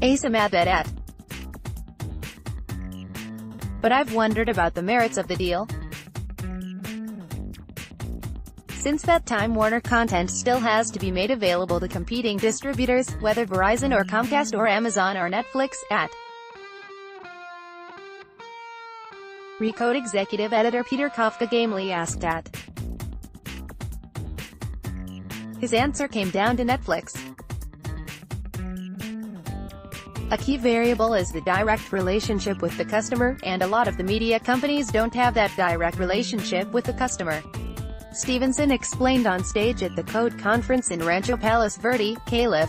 at. But I've wondered about the merits of the deal. Since that time, Warner content still has to be made available to competing distributors, whether Verizon or Comcast or Amazon or Netflix, at. Recode executive editor Peter Kafka gamely asked at. His answer came down to Netflix. A key variable is the direct relationship with the customer, and a lot of the media companies don't have that direct relationship with the customer. Stevenson explained on stage at the Code conference in Rancho Palos Verde, Calif.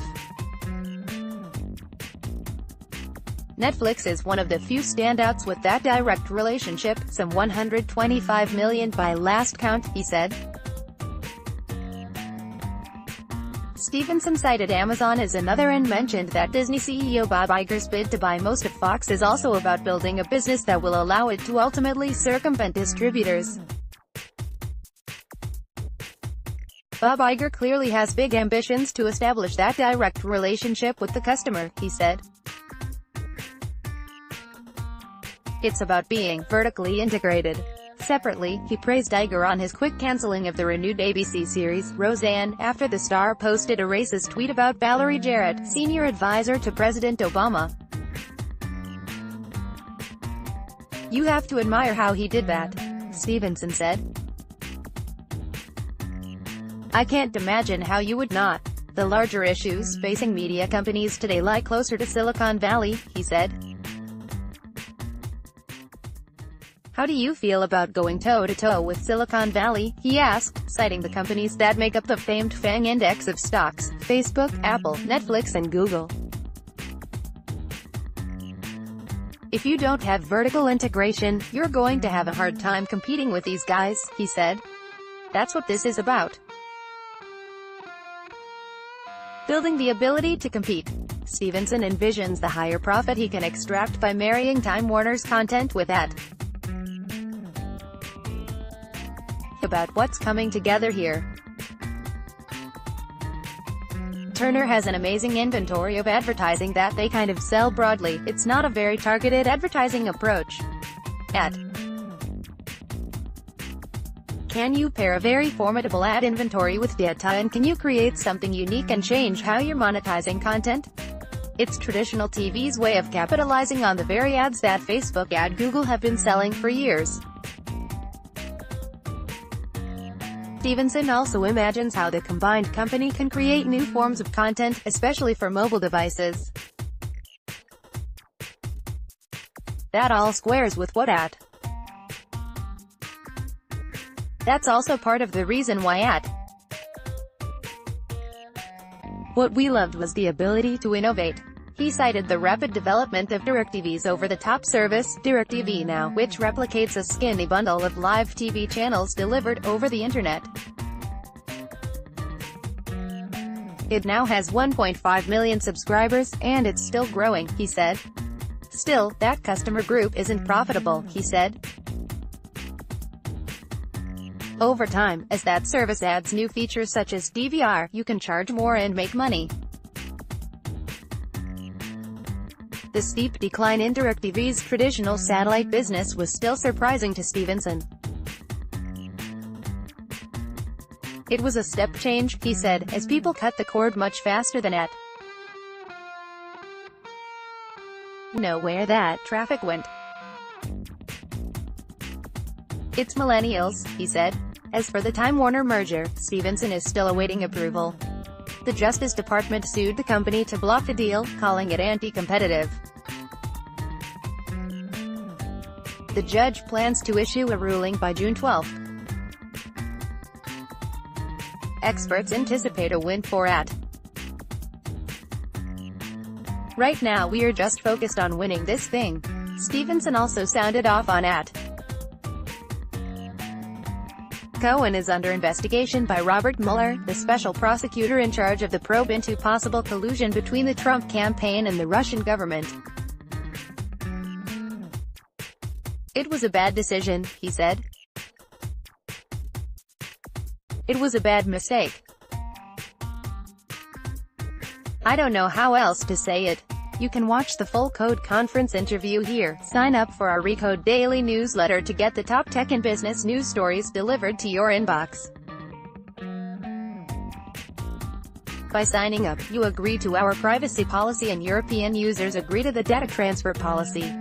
Netflix is one of the few standouts with that direct relationship, some 125 million by last count, he said. Stevenson cited Amazon as another and mentioned that Disney CEO Bob Iger's bid to buy most of Fox is also about building a business that will allow it to ultimately circumvent distributors. Bob Iger clearly has big ambitions to establish that direct relationship with the customer, he said. It's about being vertically integrated. Separately, he praised Iger on his quick canceling of the renewed ABC series, Roseanne, after the star posted a racist tweet about Valerie Jarrett, senior advisor to President Obama. "You have to admire how he did that," Stevenson said. "I can't imagine how you would not. The larger issues facing media companies today lie closer to Silicon Valley," he said. "How do you feel about going toe-to-toe with Silicon Valley?" he asked, citing the companies that make up the famed FANG index of stocks: Facebook, Apple, Netflix and Google. "If you don't have vertical integration, you're going to have a hard time competing with these guys," he said. "That's what this is about. Building the ability to compete." Stevenson envisions the higher profit he can extract by marrying Time Warner's content with at. About what's coming together here. Turner has an amazing inventory of advertising that they kind of sell broadly. It's not a very targeted advertising approach. At. Can you pair a very formidable ad inventory with data, and can you create something unique and change how you're monetizing content? It's traditional TV's way of capitalizing on the very ads that Facebook and Google have been selling for years. Stevenson also imagines how the combined company can create new forms of content, especially for mobile devices. That all squares with what at. That's also part of the reason why at. What we loved was the ability to innovate. He cited the rapid development of DirecTV's over-the-top service, DirecTV Now, which replicates a skinny bundle of live TV channels delivered over the internet. It now has 1.5 million subscribers, and it's still growing, he said. Still, that customer group isn't profitable, he said. Over time, as that service adds new features such as DVR, you can charge more and make money. The steep decline in DirecTV's traditional satellite business was still surprising to Stevenson. It was a step change, he said, as people cut the cord much faster than at. You know where that traffic went. It's millennials, he said. As for the Time Warner merger, Stevenson is still awaiting approval. The Justice Department sued the company to block the deal, calling it anti-competitive. The judge plans to issue a ruling by June 12. Experts anticipate a win for at. Right now we're just focused on winning this thing. Stevenson also sounded off on at. Cohen is under investigation by Robert Mueller, the special prosecutor in charge of the probe into possible collusion between the Trump campaign and the Russian government. It was a bad decision, he said. It was a bad mistake. I don't know how else to say it. You can watch the full Code Conference interview here. Sign up for our Recode Daily newsletter to get the top tech and business news stories delivered to your inbox. By signing up, you agree to our privacy policy and European users agree to the data transfer policy.